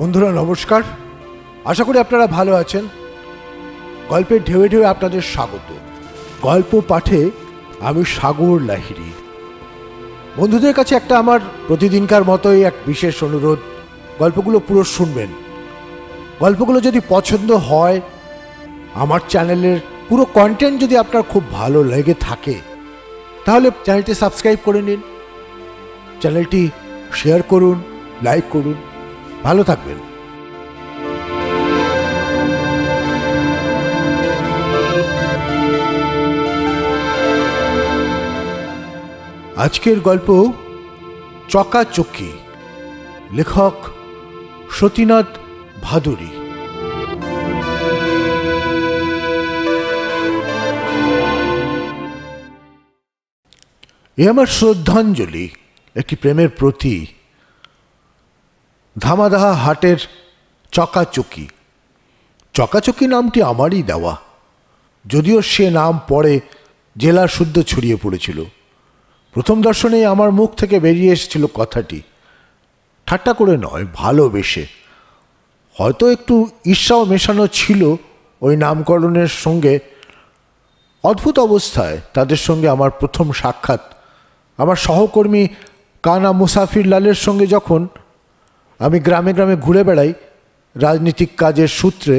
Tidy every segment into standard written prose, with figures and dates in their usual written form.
বন্ধুরা নমস্কার, আশা করি আপনারা ভালো আছেন। গল্পের ঢেউয়ে ঢেউয়ে আপনাদের স্বাগত। গল্প পাঠে আমি সাগর লাহিড়ী। বন্ধুদের কাছে একটা আমার প্রতিদিনকার মতোই এক বিশেষ অনুরোধ, গল্পগুলো পুরো শুনবেন। গল্পগুলো যদি পছন্দ হয়, আমার চ্যানেলের পুরো কন্টেন্ট যদি আপনার খুব ভালো লেগে থাকে, তাহলে চ্যানেলটি সাবস্ক্রাইব করে নিন, চ্যানেলটি শেয়ার করুন, লাইক করুন। ভালো থাকবেন। আজকের গল্প চকাচকি, লেখক সতীনাথ ভাদুড়ী। এ আমার শ্রদ্ধাঞ্জলি, একটি প্রেমের প্রতি। ধামাদাহা হাটের চকাচকি। চকাচকি নামটি আমারই দেওয়া, যদিও সে নাম পরে জেলা শুদ্ধ ছড়িয়ে পড়েছিল। প্রথম দর্শনেই আমার মুখ থেকে বেরিয়ে এসেছিল কথাটি, ঠাট্টা করে নয়, ভালোবেসে। হয়তো একটু ঈর্ষাও মেশানো ছিল ওই নামকরণের সঙ্গে। অদ্ভুত অবস্থায় তাদের সঙ্গে আমার প্রথম সাক্ষাৎ আমার সহকর্মী কানা মুসাফির লালের সঙ্গে। যখন আমি গ্রামে গ্রামে ঘুরে বেড়াই রাজনীতিক কাজের সূত্রে,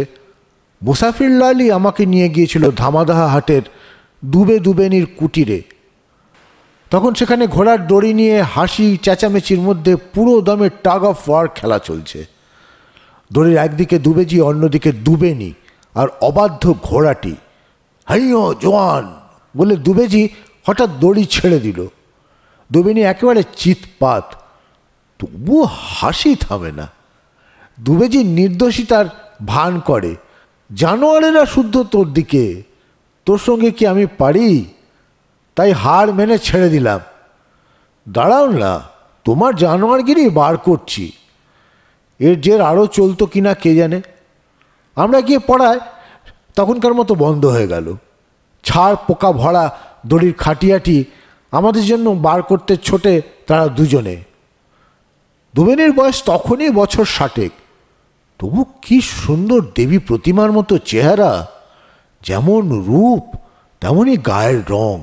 মুসাফির লালই আমাকে নিয়ে গিয়েছিল ধামাদাহা হাটের দুবেনির কুটিরে। তখন সেখানে ঘোড়ার দড়ি নিয়ে হাসি চেঁচামেচির মধ্যে পুরো দমে টাগ অফ ওয়ার খেলা চলছে। দড়ির একদিকে দুবেজি, অন্যদিকে দুবেনি, আর অবাধ্য ঘোড়াটি। হাইয়ো জোয়ান বলে দুবেজি হঠাৎ দড়ি ছেড়ে দিল। দুবেনি একেবারে চিৎপাত, তবুও হাসি থামে না। দুবেজি নির্দোষিতার ভান করে, জানোয়ারেরা শুদ্ধ তোর দিকে, তোর সঙ্গে কি আমি পারি? তাই হার মেনে ছেড়ে দিলাম। দাঁড়াও না, তোমার জানোয়ারগিরি বার করছি। এর জের আরও চলতো কিনা কে জানে। আমরা গিয়ে পড়ায় তখনকার মতো বন্ধ হয়ে গেল। ছাড় পোকা ভরা দড়ির খাটিয়াটি আমাদের জন্য বার করতে ছোটে তারা দুজনে। দুবেনের বয়স তখনই বছর 60। তবু কি সুন্দর দেবী প্রতিমার মতো চেহারা, যেমন রূপ তেমনই গায়ের রং,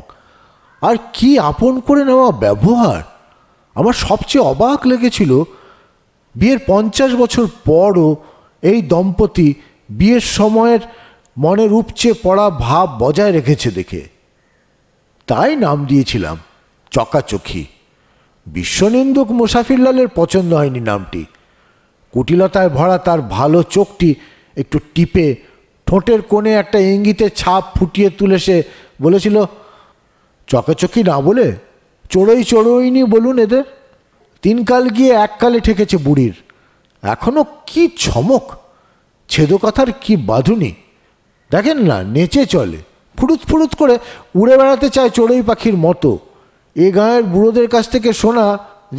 আর কি আপন করে নেওয়া ব্যবহার। আমার সবচেয়ে অবাক লেগেছিল বিয়ের 50 বছর পরও এই দম্পতি বিয়ের সময়ের মনের উপচে পড়া ভাব বজায় রেখেছে দেখে। তাই নাম দিয়েছিলাম চকাচকি। বিশ্বনিন্দুক মুসাফিরলালের পছন্দ হয়নি নামটি। কুটিলতায় ভরা তার ভালো চোখটি একটু টিপে ঠোঁটের কোণে একটা ইঙ্গিতের ছাপ ফুটিয়ে তুলে সে বলেছিল, চকাচকি না বলে চড়ইনি বলুন এদের। 3 কাল গিয়ে 1 কালে ঠেকেছে বুড়ির। এখনো কি ছমক, ছেদকথার কি বাঁধুনি। দেখেন না, নেচে চলে, ফুরুত ফুরুত করে উড়ে বেড়াতে চায় চড়ুই পাখির মতো। এ গাঁয়ের বুড়োদের কাছ থেকে শোনা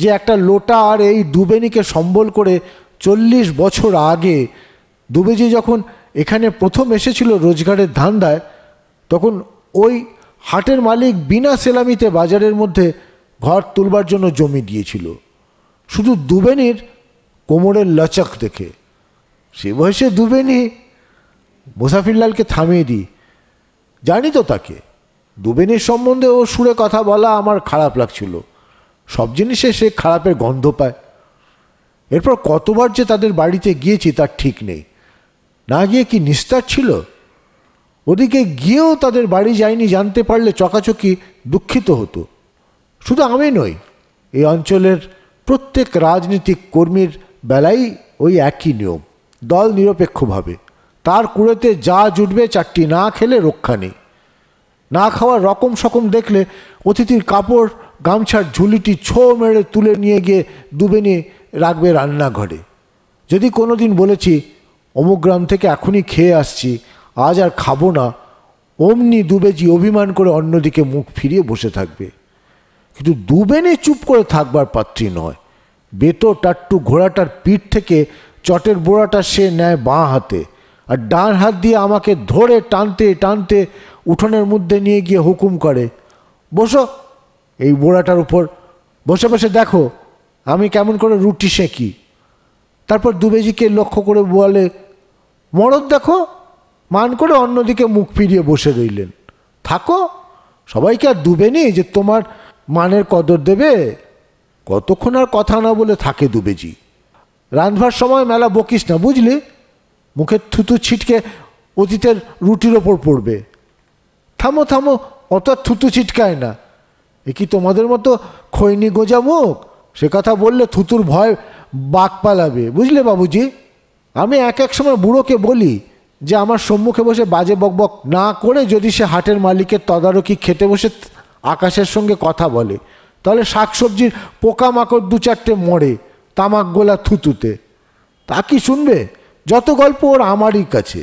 যে একটা লোটা আর এই দুবেনিকে সম্বল করে 40 বছর আগে দুবেজি যখন এখানে প্রথম এসেছিল রোজগারের ধান্দায়, তখন ওই হাটের মালিক বিনা সেলামিতে বাজারের মধ্যে ঘর তুলবার জন্য জমি দিয়েছিল, শুধু দুবেনির কোমরের লচক দেখে। সে বয়সে দুবেনি। মুসাফিরলালকে থামিয়ে দিই, জানি তো তাকে। দুবেনির সম্বন্ধে ও সুরে কথা বলা আমার খারাপ লাগছিল। সব জিনিসে সে খারাপের গন্ধ পায়। এরপর কতবার যে তাদের বাড়িতে গিয়েছি তার ঠিক নেই। না গিয়ে কি নিস্তার ছিল? ওদিকে গিয়েও তাদের বাড়ি যায়নি জানতে পারলে চকাচকি দুঃখিত হতো। শুধু আমি নই, এই অঞ্চলের প্রত্যেক রাজনীতিক কর্মীর বেলায় ওই একই নিয়ম। দল নিরপেক্ষভাবে তার কুড়েতে যা জুটবে চারটি না খেলে রক্ষা নেই। না খাওয়ার রকম সকম দেখলে অতিথির কাপড় গামছার ঝুলিটি ছো মেরে তুলে নিয়ে গিয়ে দুবেনি রাখবে রান্নাঘরে। যদি কোনো দিন বলেছি অমুক গ্রাম থেকে এখনই খেয়ে আসছি, আজ আর খাবো না, অমনি দুবেজি অভিমান করে অন্যদিকে মুখ ফিরিয়ে বসে থাকবে। কিন্তু দুবেনি চুপ করে থাকবার পাত্রী নয়। বেতো টাট্টু ঘোড়াটার পিঠ থেকে চটের বোড়াটা সে নেয় বাঁ হাতে, আর ডান হাত দিয়ে আমাকে ধরে টানতে টানতে উঠোনের মধ্যে নিয়ে গিয়ে হুকুম করে, বসো এই বোড়াটার উপর, বসে বসে দেখো আমি কেমন করে রুটি সেঁকি। তারপর দুবেজিকে লক্ষ্য করে বলে, মরদ দেখো, মান করে অন্যদিকে মুখ ফিরিয়ে বসে রইলেন। থাকো, সবাইকে আর দুবেনি যে তোমার মানের কদর দেবে। কতক্ষণ আর কথা না বলে থাকে দুবেজি। রাঁধবার সময় মেলা বকিস না, বুঝলি? মুখের থুতু ছিটকে অতীতের রুটির ওপর পড়বে। থামো থামো, অত থুতু ছিটকায় না। এ কি তোমাদের মতো খৈনি গোজা মুখ? সে কথা বললে থুতুর ভয় বাঘ পালাবে, বুঝলে বাবুজি? আমি এক এক সময় বুড়োকে বলি যে আমার সম্মুখে বসে বাজে বকবক না করে যদি সে হাটের মালিকের তদারকি খেতে বসে আকাশের সঙ্গে কথা বলে, তাহলে শাকসবজির পোকামাকড় দু চারটে মরে তামাক গোলা থুতুতে। তা কি শুনবে? যত গল্প ওর আমারই কাছে।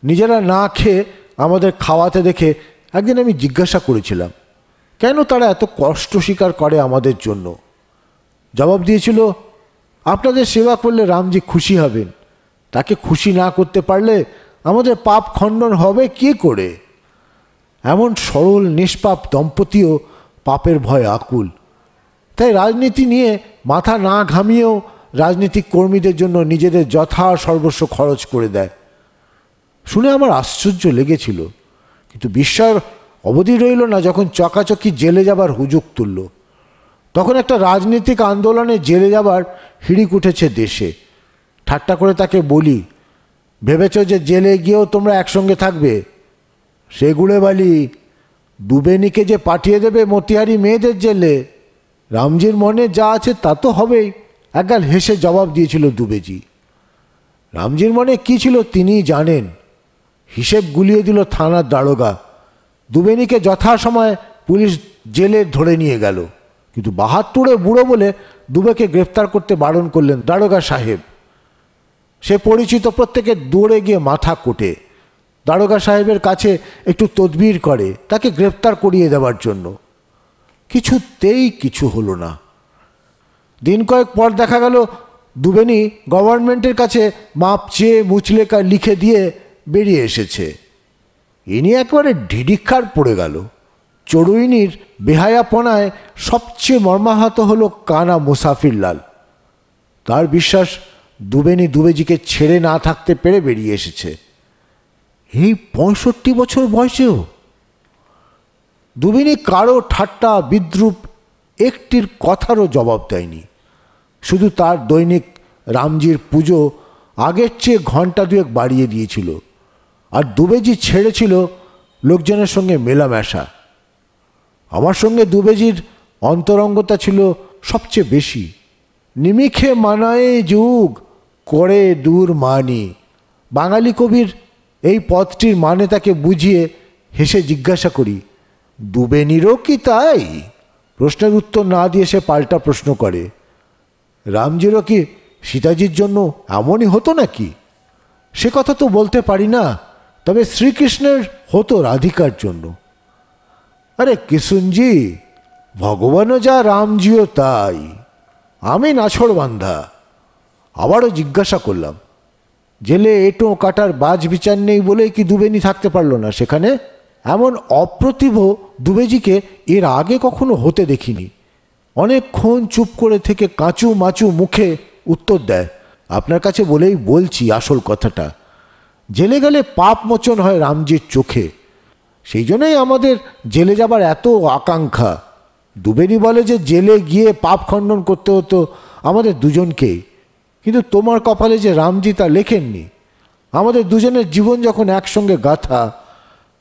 নিজেরা না খেয়ে আমাদের খাওয়াতে দেখে একদিন আমি জিজ্ঞাসা করেছিলাম, কেন তারা এত কষ্ট স্বীকার করে আমাদের জন্য? জবাব দিয়েছিল, আপনাদের সেবা করলে রামজি খুশি হবেন। তাকে খুশি না করতে পারলে আমাদের পাপ খণ্ডন হবে কি করে? এমন সরল নিষ্পাপ দম্পতিও পাপের ভয় আকুল। তাই রাজনীতি নিয়ে মাথা না ঘামিয়েও রাজনীতিক কর্মীদের জন্য নিজেদের যথা সর্বস্ব খরচ করে দেয়। শুনে আমার আশ্চর্য লেগেছিল, কিন্তু বিস্ময়ের অবধি রইল না যখন চকাচকি জেলে যাবার হুজুক তুলল। তখন একটা রাজনৈতিক আন্দোলনে জেলে যাবার হিড়িক উঠেছে দেশে। ঠাট্টা করে তাকে বলি, ভেবেছ যে জেলে গিয়েও তোমরা একসঙ্গে থাকবে? সেগুলো বালি, দুবেনিকে যে পাঠিয়ে দেবে মতিহারি মেয়েদের জেলে। রামজির মনে যা আছে তা তো হবেই, একগাল হেসে জবাব দিয়েছিল দুবেজি। রামজির মনে কি ছিল তিনিই জানেন। হিসেব গুলিয়ে দিল থানার দারোগা। দুবেনিকে যথাসময়ে পুলিশ জেলে ধরে নিয়ে গেল, কিন্তু ৭২ বুড়ো বলে দুবেকে গ্রেফতার করতে বারণ করলেন দারোগা সাহেব। সে পরিচিত প্রত্যেকে দৌড়ে গিয়ে মাথা কোটে। দারোগা সাহেবের কাছে একটু তদবির করে তাকে গ্রেফতার করিয়ে দেওয়ার জন্য। কিছুতেই কিছু হলো না। দিন কয়েক পর দেখা গেল দুবেনি গভর্নমেন্টের কাছে মাপ চেয়ে মুচলেকা লিখে দিয়ে বেরিয়ে এসেছে। ইনি একেবারে ঢিডিক্ষার পড়ে গেল। চড়ুইনির বেহায়াপনায় সবচেয়ে মর্মাহত হলো কানা মুসাফিরলাল। তার বিশ্বাস দুবেনি দুবেজিকে ছেড়ে না থাকতে পেরে বেরিয়ে এসেছে। এই ৬৫ বছর বয়সেও দুবেনি কারো ঠাট্টা বিদ্রুপ একটির কথারও জবাব দেয়নি। শুধু তার দৈনিক রামজির পুজো আগের চেয়ে ঘন্টা দুয়েক বাড়িয়ে দিয়েছিল, আর দুবেজি ছেড়েছিল লোকজনের সঙ্গে মেলামেশা। আমার সঙ্গে দুবেজির অন্তরঙ্গতা ছিল সবচেয়ে বেশি। নিমিখে মানায়ে যুগ করে দূর মানি, বাঙালি কবির এই পদটির মানে তাকে বুঝিয়ে হেসে জিজ্ঞাসা করি, দুবেনিরও কি তাই? প্রশ্নের উত্তর না দিয়ে সে পাল্টা প্রশ্ন করে, রামজিরও কি সীতাজির জন্য এমনই হতো নাকি? সে কথা তো বলতে পারি না, তবে শ্রীকৃষ্ণের হতো রাধিকার জন্য। আরে কিশুনজি, ভগবানও যা রামজিও তাই। আমি নাছড় বান্ধা। আবারও জিজ্ঞাসা করলাম, জেলে এঁটো কাটার বাজ বিচার নেই বলেই কি দুবেনি থাকতে পারল না সেখানে? এমন অপ্রতিভ দুবেজিকে এর আগে কখনো হতে দেখিনি। অনেকক্ষণ চুপ করে থেকে কাঁচু মাচু মুখে উত্তর দেয়, আপনার কাছে বলেই বলছি আসল কথাটা। জেলে গেলে পাপ মোচন হয় রামজির চোখে, সেই জন্যই আমাদের জেলে যাবার এত আকাঙ্ক্ষা। দুবেনি বলে যে জেলে গিয়ে পাপ খণ্ডন করতে হতো আমাদের দুজনকেই, কিন্তু তোমার কপালে যে রামজি তা লেখেননি। আমাদের দুজনের জীবন যখন একসঙ্গে গাথা,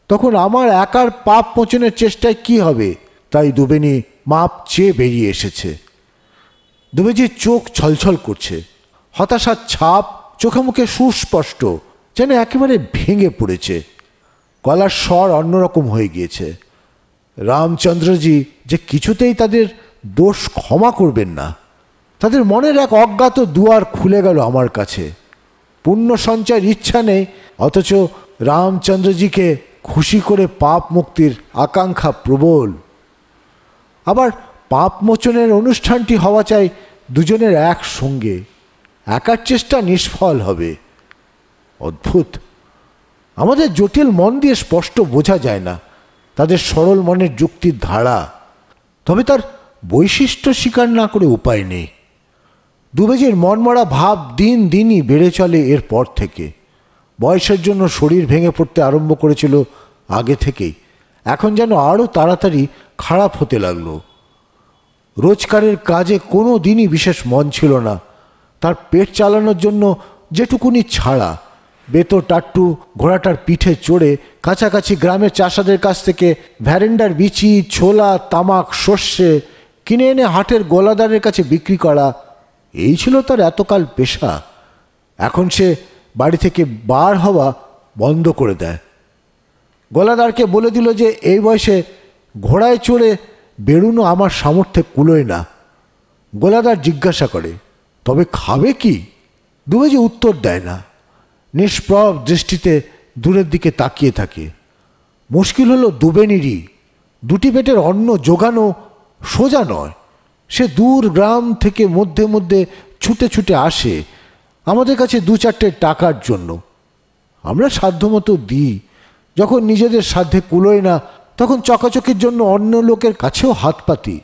তখন আমার একার পাপ মোচনের চেষ্টায় কি হবে? তাই দুবেনি মাপ চেয়ে বেরিয়ে এসেছে। দুবেজির চোখ ছলছল করছে, হতাশার ছাপ চোখে মুখে সুস্পষ্ট, যেন একেবারে ভেঙে পড়েছে। গলার স্বর অন্যরকম হয়ে গিয়েছে। রামচন্দ্রজি যে কিছুতেই তাদের দোষ ক্ষমা করবেন না। তাদের মনের এক অজ্ঞাত দুয়ার খুলে গেল আমার কাছে। পুণ্য সঞ্চয়ের ইচ্ছা নেই, অথচ রামচন্দ্রজিকে খুশি করে পাপ মুক্তির আকাঙ্ক্ষা প্রবল। আবার পাপ মোচনের অনুষ্ঠানটি হওয়া চাই দুজনের একসঙ্গে। একার চেষ্টা নিষ্ফল হবে। অদ্ভুত, আমাদের জটিল মন দিয়ে স্পষ্ট বোঝা যায় না তাদের সরল মনের যুক্তির ধারা, তবে তার বৈশিষ্ট্য স্বীকার না করে উপায় নেই। দুবেজির মনমরা ভাব দিন দিনই বেড়ে চলে এরপর থেকে। বয়সের জন্য শরীর ভেঙে পড়তে আরম্ভ করেছিল আগে থেকেই, এখন যেন আরও তাড়াতাড়ি খারাপ হতে লাগলো। রোজগারের কাজে কোনো দিনই বিশেষ মন ছিল না। তার পেট চালানোর জন্য যেটুকুনি ছাড়া বেতো টাট্টু ঘোড়াটার পিঠে চড়ে কাছাকাছি গ্রামের চাষাদের কাছ থেকে ভ্যারেন্ডার বিচি, ছোলা, তামাক, সর্ষে কিনে এনে হাটের গোলাদারের কাছে বিক্রি করা, এই ছিল তার এতকাল পেশা। এখন সে বাড়ি থেকে বার হওয়া বন্ধ করে দেয়। গোলাদারকে বলে দিল যে এই বয়সে ঘোড়ায় চড়ে বেরুনো আমার সামর্থ্যে কুলোয় না। গোলাদার জিজ্ঞাসা করে, তবে খাবে কি? দুবেজি উত্তর দেয় না, নিষ্প্রভ দৃষ্টিতে দূরের দিকে তাকিয়ে থাকে। মুশকিল হলো দুবেনিরই। দুটি পেটের অন্ন জোগানো সোজা নয়। সে দূর গ্রাম থেকে মধ্যে মধ্যে ছুটে ছুটে আসে আমাদের কাছে 2-4টে টাকার জন্য। আমরা সাধ্যমতো দিই। যখন নিজেদের সাধ্যে কুলোয় না, তখন চকাচকির জন্য অন্য লোকের কাছেও হাত পাতি।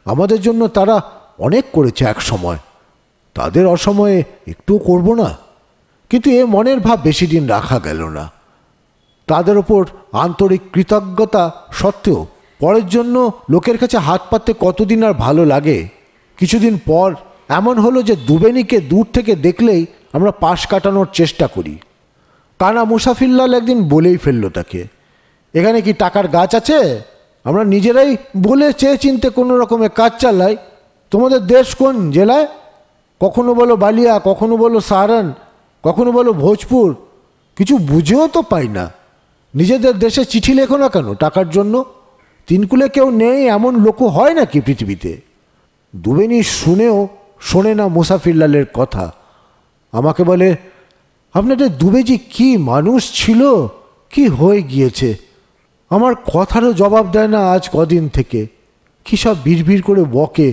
আমাদের জন্য তারা অনেক করেছে এক সময়, তাদের অসময়ে একটুও করব না। কিন্তু এ মনের ভাব বেশি দিন রাখা গেল না। তাদের ওপর আন্তরিক কৃতজ্ঞতা সত্ত্বেও পরের জন্য লোকের কাছে হাত পাততে কতদিন আর ভালো লাগে। কিছুদিন পর এমন হলো যে দুবেনিকে দূর থেকে দেখলেই আমরা পাশ কাটানোর চেষ্টা করি। কানা মুসাফিরলাল একদিন বলেই ফেললো তাকে, এখানে কি টাকার গাছ আছে? আমরা নিজেরাই বলে চেয়ে চিনতে কোনো রকমে কাজ চালাই। তোমাদের দেশ কোন জেলায়? কখনো বলো বালিয়া, কখনো বলো সাহারান, কখনো বলো ভোজপুর। কিছু বুঝেও তো পাই না। নিজেদের দেশে চিঠি লেখো না কেন টাকার জন্য? তিনকুলে কেউ নেই এমন লোকও হয় নাকি পৃথিবীতে? দুবেনি শুনেও শোনে না মুসাফিরলালের কথা। আমাকে বলে, আপনাদের দুবেজি কি মানুষ ছিল, কি হয়ে গিয়েছে। আমার কথারও জবাব দেয় না আজ কদিন থেকে। কী সব বিড়বিড় করে বকে।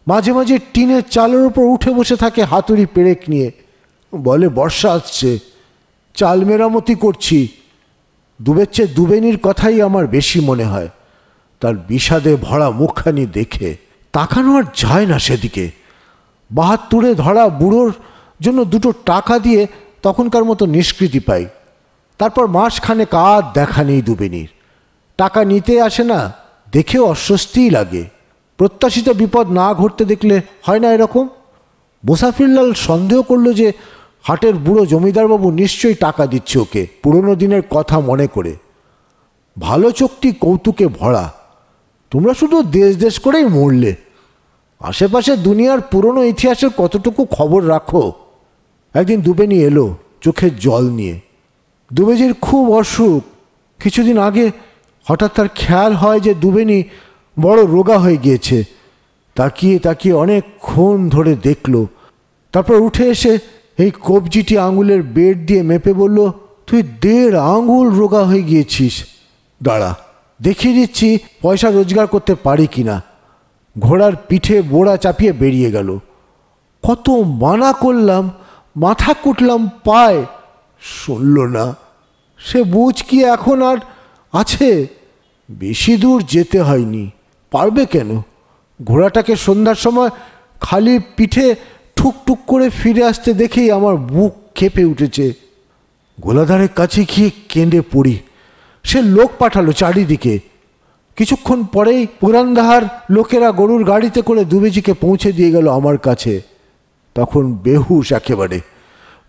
মাঝে মাঝে টিনের চালের উপর উঠে বসে থাকে হাতুড়ি পেরেক নিয়ে। বলে বর্ষা আসছে, চাল মেরামতি করছি। দুবের চেয়ে দুবেনির কথাই আমার বেশি মনে হয়। তার বিষাদে ভরা মুখখানি দেখে তাকানো আর যায় না সেদিকে। 72 ধরা বুড়োর জন্য 2টো টাকা দিয়ে তখনকার মতো নিষ্কৃতি পাই। তারপর মাসখানেক আর দেখা নেই দুবেনির। টাকা নিতে আসে না, দেখেও অস্বস্তিই লাগে। প্রত্যাশিত বিপদ না ঘটতে দেখলে হয় না এরকম। মুসাফিরলাল সন্দেহ করল যে হাটের বুড়ো জমিদারবাবু নিশ্চয়ই টাকা দিচ্ছে ওকে, পুরনো দিনের কথা মনে করে। ভালো চোখটি কৌতুকে ভরা। তোমরা শুধু দেশ দেশ করেই মরলে, আশেপাশে দুনিয়ার পুরনো ইতিহাসের কতটুকু খবর রাখো? একদিন দুবেনি এলো চোখের জল নিয়ে। দুবেজির খুব অসুখ। কিছুদিন আগে হঠাৎ তার খেয়াল হয় যে দুবেনি বড় রোগা হয়ে গিয়েছে। তাকিয়ে তাকিয়ে অনেকক্ষণ ধরে দেখল। তারপর উঠে এসে এই কবজিটি আঙুলের বেড দিয়ে মেপে বলল, তুই 1.5 আঙুল রোগা হয়ে গিয়েছিস। দাঁড়া, দেখিয়ে দিচ্ছি পয়সা রোজগার করতে পারি কিনা। ঘোড়ার পিঠে বোড়া চাপিয়ে বেরিয়ে গেল। কত মানা করলাম, মাথা কুটলাম পায়, শুনল না। সে বুঝ কি এখন আর আছে? বেশি দূর যেতে হয়নি। পারবে কেন? ঘোড়াটাকে সন্ধ্যার সময় খালি পিঠে ঠুকঠুক করে ফিরে আসতে দেখেই আমার বুক কেঁপে উঠেছে। গোলাধারের কাছে গিয়ে কেঁদে পড়ি। সে লোক পাঠালো চারিদিকে। কিছুক্ষণ পরেই পুরানদাহার লোকেরা গরুর গাড়িতে করে দুবেজিকে পৌঁছে দিয়ে গেল আমার কাছে। তখন বেহুশ একেবারে।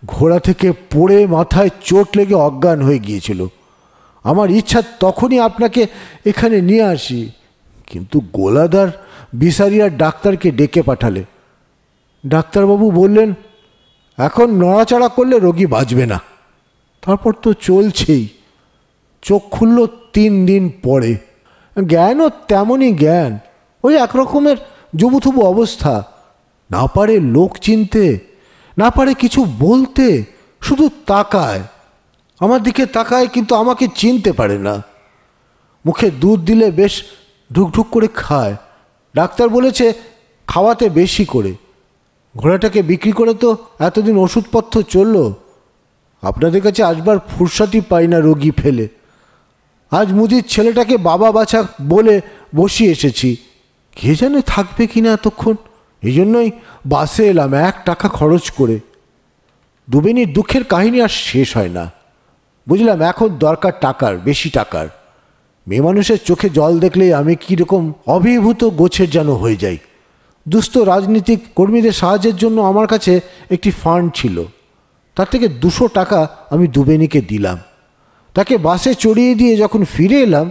ঘোড়া থেকে পড়ে মাথায় চোট লেগে অজ্ঞান হয়ে গিয়েছিল। আমার ইচ্ছা তখনই আপনাকে এখানে নিয়ে আসি, কিন্তু গোলাদার বিসারিয়ার ডাক্তারকে ডেকে পাঠালে। ডাক্তারবাবু বললেন, এখন নড়াচড়া করলে রোগী বাঁচবে না। তারপর তো চলছেই। চোখ খুলল 3 দিন পরে। জ্ঞানও তেমনই জ্ঞান, ওই একরকমের জবুথুবু অবস্থা। না পারে লোক চিনতে, না পারে কিছু বলতে, শুধু তাকায়। আমার দিকে তাকায় কিন্তু আমাকে চিনতে পারে না। মুখে দুধ দিলে বেশ ঢুকঢুক করে খায়। ডাক্তার বলেছে খাওয়াতে বেশি করে। ঘোড়াটাকে বিক্রি করে তো এতদিন ওষুধপত্র চলল। আপনাদের কাছে আসবার ফুরসতই পাই না রোগী ফেলে। আজ মুদির ছেলেটাকে বাবা বাছা বলে বসিয়ে এসেছি। কে জানে থাকবে কিনা এতক্ষণ। এই জন্যই বাসে এলাম 1 টাকা খরচ করে। দুবেনির দুঃখের কাহিনী আর শেষ হয় না। বুঝলাম এখন দরকার টাকার, বেশি টাকার। মেয়ে মানুষের চোখে জল দেখলেই আমি কীরকম অভিভূত গোছের যেন হয়ে যাই। দুস্থ রাজনীতিক কর্মীদের সাহায্যের জন্য আমার কাছে একটি ফান্ড ছিল, তার থেকে 200 টাকা আমি দুবেনিকে দিলাম। তাকে বাসে চড়িয়ে দিয়ে যখন ফিরে এলাম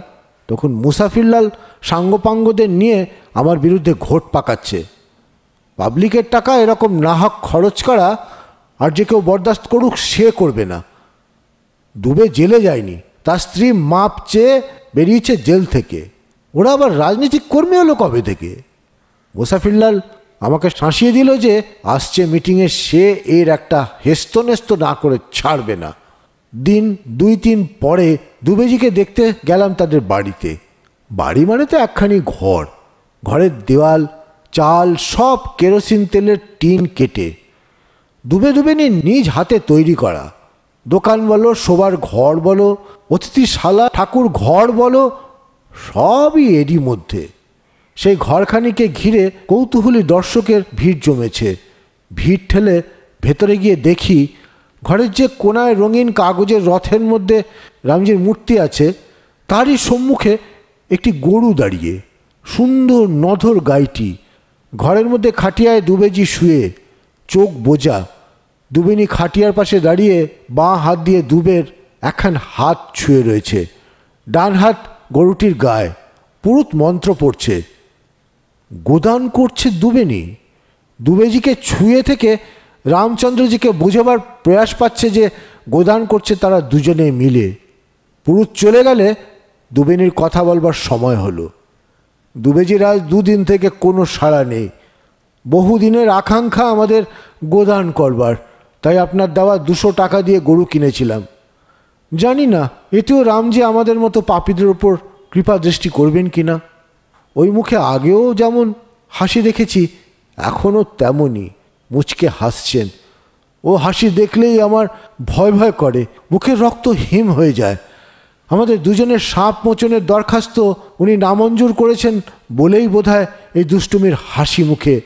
তখন মুসাফিরলাল সাঙ্গপাঙ্গদের নিয়ে আমার বিরুদ্ধে ঘোট পাকাচ্ছে। পাবলিকের টাকা এরকম নাহক খরচ করা আর যে কেউ বরদাস্ত করুক সে করবে না। দুবে জেলে যায়নি, তার স্ত্রী মাপ চেয়ে বেরিয়েছে জেল থেকে। ওরা আবার রাজনৈতিক কর্মী হলো কবে থেকে? মুসাফিরলাল আমাকে শাসিয়ে দিল যে আসছে মিটিংয়ে সে এর একটা হেস্তনেস্ত না করে ছাড়বে না। দিন 2-3 পরে দুবেজিকে দেখতে গেলাম তাদের বাড়িতে। বাড়ি মানে তো একখানি ঘর। ঘরের দেওয়াল, চাল সব কেরোসিন তেলের টিন কেটে দুবেনি নিজ হাতে তৈরি করা। দোকান বলো, শোবার ঘর বলো, অতিথিশালা, ঠাকুর ঘর বলো, সবই এরই মধ্যে। সেই ঘরখানিকে ঘিরে কৌতূহলী দর্শকের ভিড় জমেছে। ভিড় ঠেলে ভেতরে গিয়ে দেখি ঘরের যে কোনায় রঙিন কাগজের রথের মধ্যে রামজির মূর্তি আছে তারই সম্মুখে একটি গরু দাঁড়িয়ে, সুন্দর নধর গাইটি। ঘরের মধ্যে খাটিয়ায় দুবেজি শুয়ে, চোখ বোজা। দুবেনি খাটিয়ার পাশে দাঁড়িয়ে বাঁ হাত দিয়ে দুবের একখান হাত ছুঁয়ে রয়েছে, ডান হাত গরুটির গায়ে। পুরুত মন্ত্র পড়ছে। গোদান করছে দুবেনি। দুবেজিকে ছুঁয়ে থেকে রামচন্দ্রজিকে বোঝাবার প্রয়াস পাচ্ছে যে গোদান করছে তারা দুজনে মিলে। পুরুত চলে গেলে দুবেনির কথা বলবার সময় হলো। দুবেজির আজ 2 দিন থেকে কোনো সাড়া নেই। বহুদিনের আকাঙ্ক্ষা আমাদের গোদান করবার, তাই আপনার দেওয়া 200 টাকা দিয়ে গরু কিনেছিলাম। জানি না এতেও রামজি আমাদের মতো পাপীদের ওপর কৃপা দৃষ্টি করবেন কিনা। ওই মুখে আগেও যেমন হাসি দেখেছি এখনও তেমনই মুচকে হাসছেন। ও হাসি দেখলেই আমার ভয় ভয় করে, মুখের রক্ত হিম হয়ে যায়। আমাদের দুজনের সাপ মোচনের দরখাস্ত উনি নামঞ্জুর করেছেন বলেই বোধহয় এই দুষ্টুমির হাসি মুখে।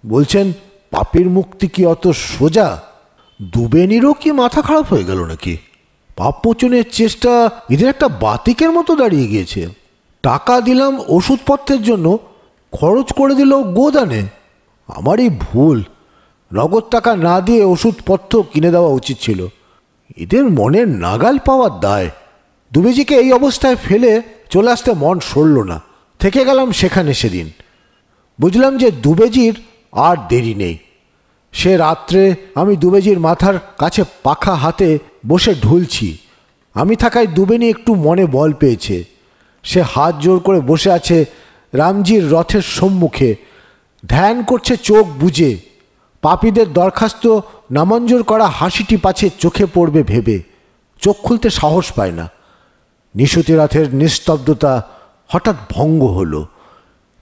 বলছেন পাপের মুক্তি কি অত সোজা? দুবেনিরও কি মাথা খারাপ হয়ে গেল নাকি? পাপ মোচনের চেষ্টা এদের একটা বাতিকের মতো দাঁড়িয়ে গিয়েছে। টাকা দিলাম ওষুধপত্রের জন্য, খরচ করে দিল গোদানে। আমারই ভুল। নগদ টাকা না দিয়ে ওষুধপত্র কিনে দেওয়া উচিত ছিল। এদের মনের নাগাল পাওয়ার দায়। দুবেজিকে এই অবস্থায় ফেলে চলে আসতে মন সরল না। থেকে গেলাম সেখানে সেদিন। বুঝলাম যে দুবেজির আর দেরি নেই। সে রাত্রে আমি দুবেজির মাথার কাছে পাখা হাতে বসে ঢুলছি। আমি থাকায় দুবেনি একটু মনে বল পেয়েছে। সে হাত জোর করে বসে আছে রামজির রথের সম্মুখে, ধ্যান করছে চোখ বুজে। পাপীদের দরখাস্ত নামঞ্জুর করা হাসিটি পাছে চোখে পড়বে ভেবে চোখ খুলতে সাহস পায় না। নিশুতি রাতের নিস্তব্ধতা হঠাৎ ভঙ্গ হলো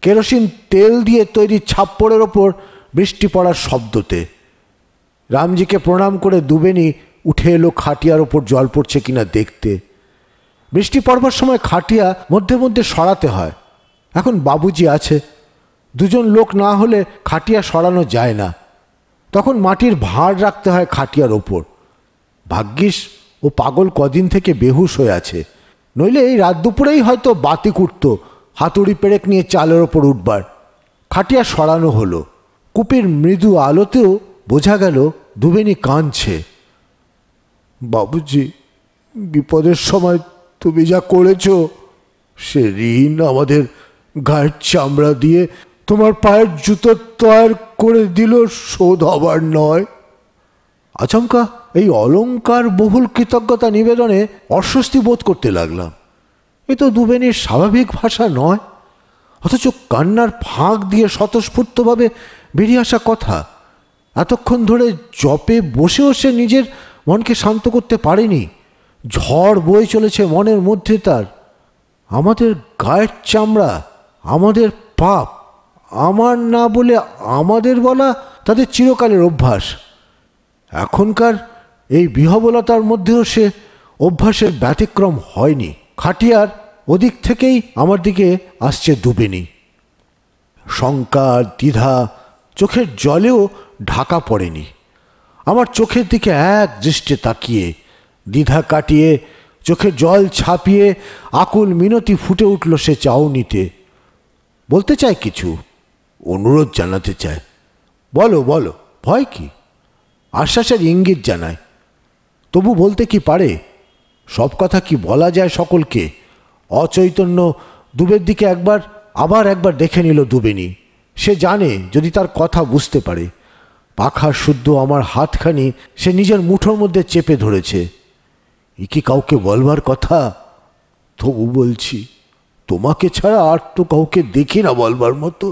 কেরোসিন তেল দিয়ে তৈরি ছাপ্পড়ের ওপর বৃষ্টি পড়ার শব্দতে। রামজিকে প্রণাম করে দুবেনি উঠে এলো খাটিয়ার ওপর জল পড়ছে কিনা দেখতে। বৃষ্টি পড়বার সময় খাটিয়া মধ্যে মধ্যে সরাতে হয়। এখন বাবুজি আছে, 2জন লোক না হলে খাটিয়া সরানো যায় না। তখন মাটির ভাঁড় রাখতে হয় খাটিয়ার ওপর। ভাগ্যিস ও পাগল কদিন থেকে বেহুশ হয়ে আছে, নইলে এই রাত দুপুরেই হয়তো বাতি কুটত হাতুড়ি পেরেক নিয়ে চালের ওপর উঠবার। খাটিয়া সরানো হলো। কূপের মৃদু আলোতেও বোঝা গেল দুবেনি কাঁদছে। বাবুজি, বিপদের সময় তুমি যা করেছ সে ঋণ আমাদের গায়ের চামড়া দিয়ে তোমার পায়ের জুতো তৈরি করে দিল, শোধ হবার নয়। আচমকা এই অলংকার বহুল কৃতজ্ঞতা নিবেদনে অস্বস্তি বোধ করতে লাগলাম। এ তো দুবেনির স্বাভাবিক ভাষা নয়, অথচ কান্নার ফাঁক দিয়ে স্বতঃস্ফূর্তভাবে বেরিয়ে আসা কথা। এতক্ষণ ধরে জপে বসেও সে নিজের মনকে শান্ত করতে পারেনি। ঝড় বয়ে চলেছে মনের মধ্যে তার। আমাদের গায়ের চামড়া, আমাদের পাপ, আমার না বলে আমাদের বলা তাদের চিরকালের অভ্যাস। এখনকার এই বিহবলতার মধ্যেও সে অভ্যাসের ব্যতিক্রম হয়নি। খাটিয়ার ওদিক থেকেই আমার দিকে আসছে দুবেনি। শঙ্কা দ্বিধা চোখের জলেও ঢাকা পড়েনি। আমার চোখের দিকে এক দৃষ্টে তাকিয়ে দ্বিধা কাটিয়ে চোখের জল ছাপিয়ে আকুল মিনতি ফুটে উঠল সে চাউনিতে। বলতে চায় কিছু, অনুরোধ জানাতে চায়। বলো বলো, ভয় কি? আশ্বাসের ইঙ্গিত জানায়। তবু বলতে কি পারে? সব কথা কি বলা যায় সকলকে? অচৈতন্য দুবের দিকে আবার একবার দেখে নিল দুবেনি। সে জানে যদি তার কথা বুঝতে পারে। পাখা শুদ্ধ আমার হাতখানি সে নিজের মুঠোর মধ্যে চেপে ধরেছে। এ কি কাউকে বলবার কথা? তবু বলছি, তোমাকে ছাড়া আর তো কাউকে দেখি না বলবার মতো।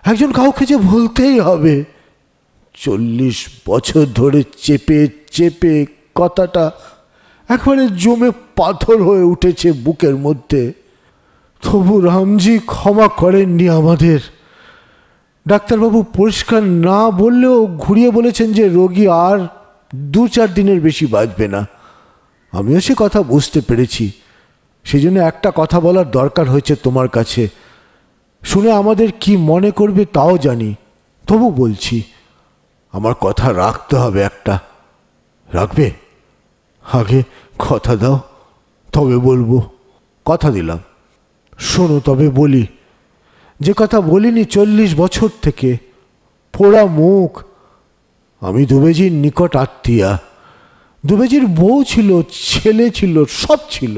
একজন কাউকে যে বলতেই হবে। 40 বছর ধরে চেপে চেপে কথাটা একবারে জমে পাথর হয়ে উঠেছে বুকের মধ্যে। তবু রামজি ক্ষমা করেননি আমাদের। ডাক্তারবাবু পরিষ্কার না বললেও ঘুরিয়ে বলেছেন যে রোগী আর 2-4 দিনের বেশি বাঁচবে না। আমিও সে কথা বুঝতে পেরেছি। সেই জন্য একটা কথা বলার দরকার হয়েছে তোমার কাছে। শুনে আমাদের কি মনে করবে তাও জানি, তবু বলছি, আমার কথা রাখতে হবে একটা। রাখবে? আগে কথা দাও, তবে বলবো। কথা দিলাম। শোনো তবে বলি, যে কথা বলিনি 40 বছর থেকে। পোড়া মুখ। আমি দুবেজির নিকট আত্মীয়া। দুবেজির বউ ছিল, ছেলে ছিল, সব ছিল।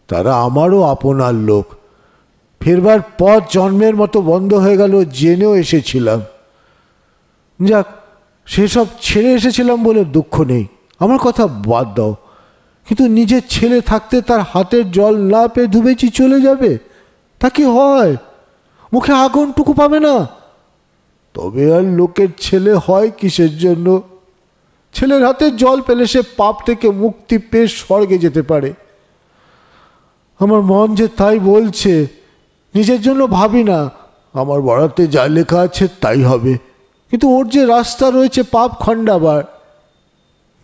তারা আমারও আপনার লোক। ফেরবার পথ জন্মের মতো বন্ধ হয়ে গেল জেনেও এসেছিলাম। যাক, সেসব ছেড়ে এসেছিলাম বলে দুঃখ নেই, আমার কথা বাদ দাও। কিন্তু নিজের ছেলে থাকতে তার হাতের জল না পেয়ে দুবেজি চলে যাবে, তা কি হয়? মুখে আগুনটুকু পাবে না? তবে আর লোকের ছেলে হয় কিসের জন্য? ছেলের হাতে জল পেলে সে পাপ থেকে মুক্তি পেয়ে স্বর্গে যেতে পারে। আমার মন যে তাই বলছে। নিজের জন্য ভাবি না, আমার বরাতে যা লেখা আছে তাই হবে। কিন্তু ওর যে রাস্তা রয়েছে পাপ খণ্ডাবার।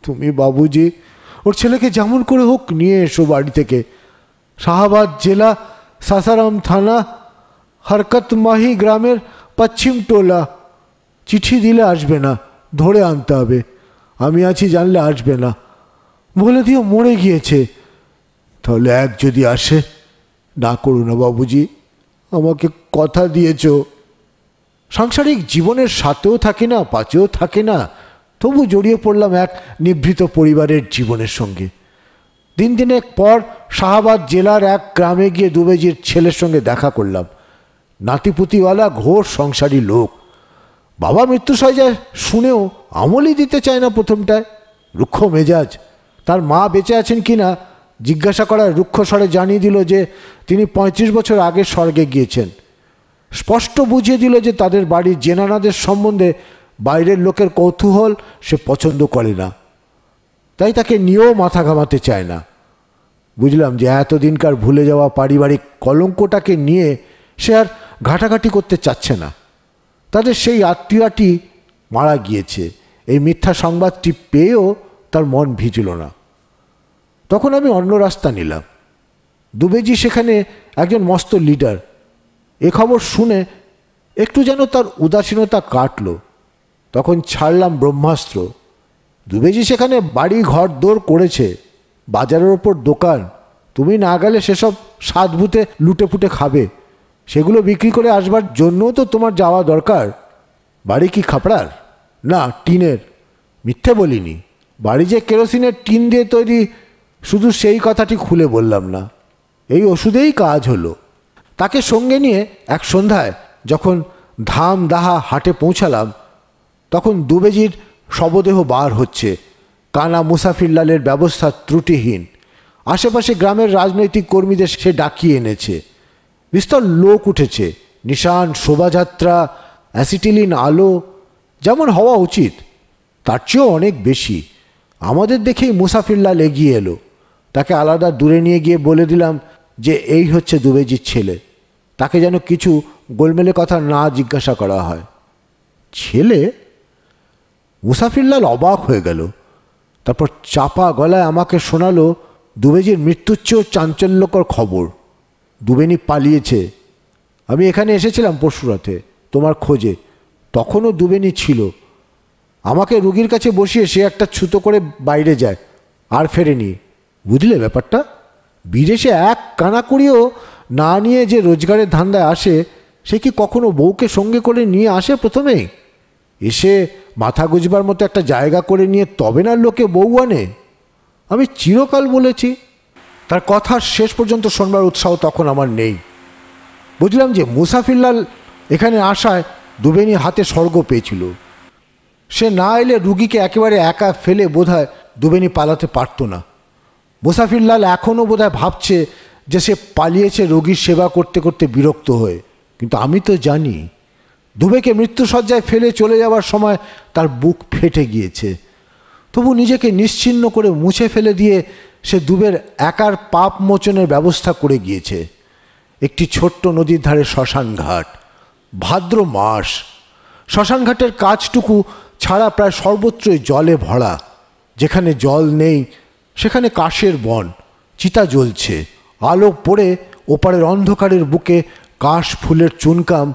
তুমি বাবুজি ওর ছেলেকে যেমন করে হোক নিয়ে এসো বাড়ি থেকে। শাহাবাদ জেলা, সাসারাম থানা, হরকতমাহি গ্রামের পশ্চিম টোলা। চিঠি দিলে আসবে না, ধরে আনতে হবে। আমি আছি জানলে আসবে না। বলে দিও মরে গিয়েছে। তাহলে এক যদি আসে, না করো না বাবুজি, আমাকে কথা দিয়েছ। সাংসারিক জীবনের সাথেও থাকি না, পাচেও থাকে না, তবু জড়িয়ে পড়লাম এক নিভৃত পরিবারের জীবনের সঙ্গে। দিনের পর শাহাবাদ জেলার এক গ্রামে গিয়ে দুবেজির ছেলের সঙ্গে দেখা করলাম। নাতিপুতিওয়ালা ঘোর সংসারী লোক। বাবা মৃত্যুশয্যায় শুনেও আমলই দিতে চায় না প্রথমটায়। রুক্ষ মেজাজ। তার মা বেঁচে আছেন কি না জিজ্ঞাসা করার রুক্ষ স্বরে জানিয়ে দিল যে তিনি 35 বছর আগে স্বর্গে গিয়েছেন। স্পষ্ট বুঝিয়ে দিল যে তাদের বাড়ির জেনানাদের সম্বন্ধে বাইরের লোকের কৌতূহল সে পছন্দ করে না, তাই তাকে নিয়েও মাথা ঘামাতে চায় না। বুঝলাম যে এতদিনকার ভুলে যাওয়া পারিবারিক কলঙ্কটাকে নিয়ে সে আর ঘাটাঘাটি করতে চাচ্ছে না। তাদের সেই আত্মীয়টি মারা গিয়েছে, এই মিথ্যা সংবাদটি পেয়েও তার মন ভিজল না। তখন আমি অন্য রাস্তা নিলাম। দুবেজি সেখানে একজন মস্ত লিডার। এ খবর শুনে একটু যেন তার উদাসীনতা কাটল। তখন ছাড়লাম ব্রহ্মাস্ত্র। দুবেজি সেখানে বাড়ি ঘর দৌড় করেছে, বাজারের ওপর দোকান। তুমি না গেলে সেসব সাধভূতে লুটে ফুটে খাবে। সেগুলো বিক্রি করে আসবার জন্যও তো তোমার যাওয়া দরকার। বাড়ি কি খাপড়ার? না, টিনের। মিথ্যে বলিনি। বাড়ি যে কেরোসিনের টিন দিয়ে তৈরি, শুধু সেই কথাটি খুলে বললাম না। এই ওষুধেই কাজ হলো। তাকে সঙ্গে নিয়ে এক সন্ধ্যায় যখন ধামদাহা হাটে পৌঁছালাম, তখন দুবেজির শবদেহ বার হচ্ছে। কানা মুসাফিরলালের ব্যবস্থা ত্রুটিহীন। আশেপাশে গ্রামের রাজনৈতিক কর্মীদের সে ডাকিয়ে এনেছে। বিস্তর লোক উঠেছে। নিশান, শোভাযাত্রা, অ্যাসিটিলিন আলো, যেমন হওয়া উচিত তার চেয়েও অনেক বেশি। আমাদের দেখেই মুসাফিরলাল এগিয়ে এলো। তাকে আলাদা দূরে নিয়ে গিয়ে বলে দিলাম যে এই হচ্ছে দুবেজির ছেলে। তাকে যেন কিছু গোলমেলে কথা না জিজ্ঞাসা করা হয়। ছেলে? মুসাফিরলাল অবাক হয়ে গেল। তারপর চাপা গলায় আমাকে শোনালো দুবেজির মৃত্যুর চেয়েও চাঞ্চল্যকর খবর। দুবেনি পালিয়েছে। আমি এখানে এসেছিলাম পরশুরাতে তোমার খোঁজে, তখনও দুবেনি ছিল। আমাকে রুগীর কাছে বসিয়ে সে একটা ছুতো করে বাইরে যায়, আর ফেরেনি। বুঝলে ব্যাপারটা? বিদেশে এক কানা করিও না নিয়ে যে রোজগারের ধান্দায় আসে, সে কি কখনো বউকে সঙ্গে করে নিয়ে আসে প্রথমেই? এসে মাথা গুজবার মতো একটা জায়গা করে নিয়ে তবে না লোকে বউ আনে। আমি চিরকাল বলেছি। তার কথার শেষ পর্যন্ত শোনবার উৎসাহ তখন আমার নেই। বুঝলাম যে মুসাফিরলাল এখানে আসায় দুবেনি হাতে স্বর্গ পেয়েছিল। সে না এলে রুগীকে একেবারে একা ফেলে বোধহয় দুবেনি পালাতে পারত না। মুসাফিরলাল এখনও বোধহয় ভাবছে যে সে পালিয়েছে রোগীর সেবা করতে করতে বিরক্ত হয়ে। কিন্তু আমি তো জানি দুবেকে মৃত্যুশয্যায় ফেলে চলে যাওয়ার সময় তার বুক ফেটে গিয়েছে। তবু নিজেকে নিশ্চিহ্ন করে মুছে ফেলে দিয়ে সে দুবের একার পাপ মোচনের ব্যবস্থা করে গিয়েছে। একটি ছোট্ট নদীর ধারে শ্মশান ঘাট, ভাদ্র মাস। শ্মশান ঘাটের কাজটুকু ছাড়া প্রায় সর্বত্রই জলে ভরা। যেখানে জল নেই সেখানে কাশের বন, চিতা জ্বলছে। আলো পড়ে ওপারের অন্ধকারের বুকে কাশ ফুলের চুনকাম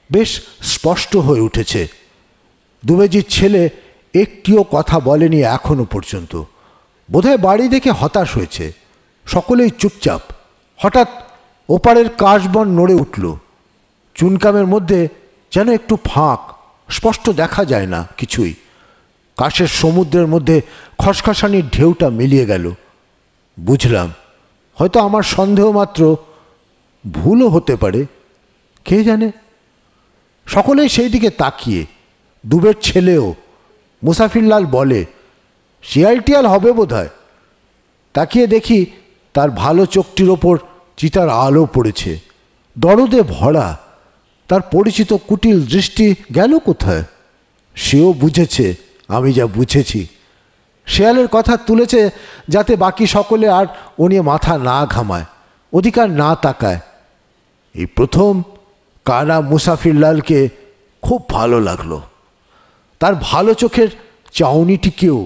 বেশ স্পষ্ট হয়ে উঠেছে। দুবেজির ছেলে একটিও কথা বলেনি এখনো পর্যন্ত। বোধহয় বাড়ি দেখে হতাশ হয়েছে। সকলেই চুপচাপ। হঠাৎ ওপারের কাশবন নড়ে উঠল। চুনকামের মধ্যে যেন একটু ফাঁক, স্পষ্ট দেখা যায় না কিছুই। কাশের সমুদ্রের মধ্যে খসখসানির ঢেউটা মিলিয়ে গেল। বুঝলাম হয়তো আমার সন্দেহ মাত্র, ভুলও হতে পারে, কে জানে। সকলেই সেই দিকে তাকিয়ে। দুবের ছেলেও। মুসাফিরলাল বলে, শিয়াল টিয়াল হবে বোধহয়। তাকিয়ে দেখি তার ভালো চোখটির ওপর চিতার আলো পড়েছে, দরদে ভরা। তার পরিচিত কুটিল দৃষ্টি গেল কোথায়? সেও বুঝেছে আমি যা বুঝেছি। শেয়ালের কথা তুলেছে যাতে বাকি সকলে আর ও নিয়ে মাথা না ঘামায়, অধিকার না তাকায়। এই প্রথম কানা মুসাফিরলালকে খুব ভালো লাগলো। তার ভালো চোখের চাউনিটিকেও।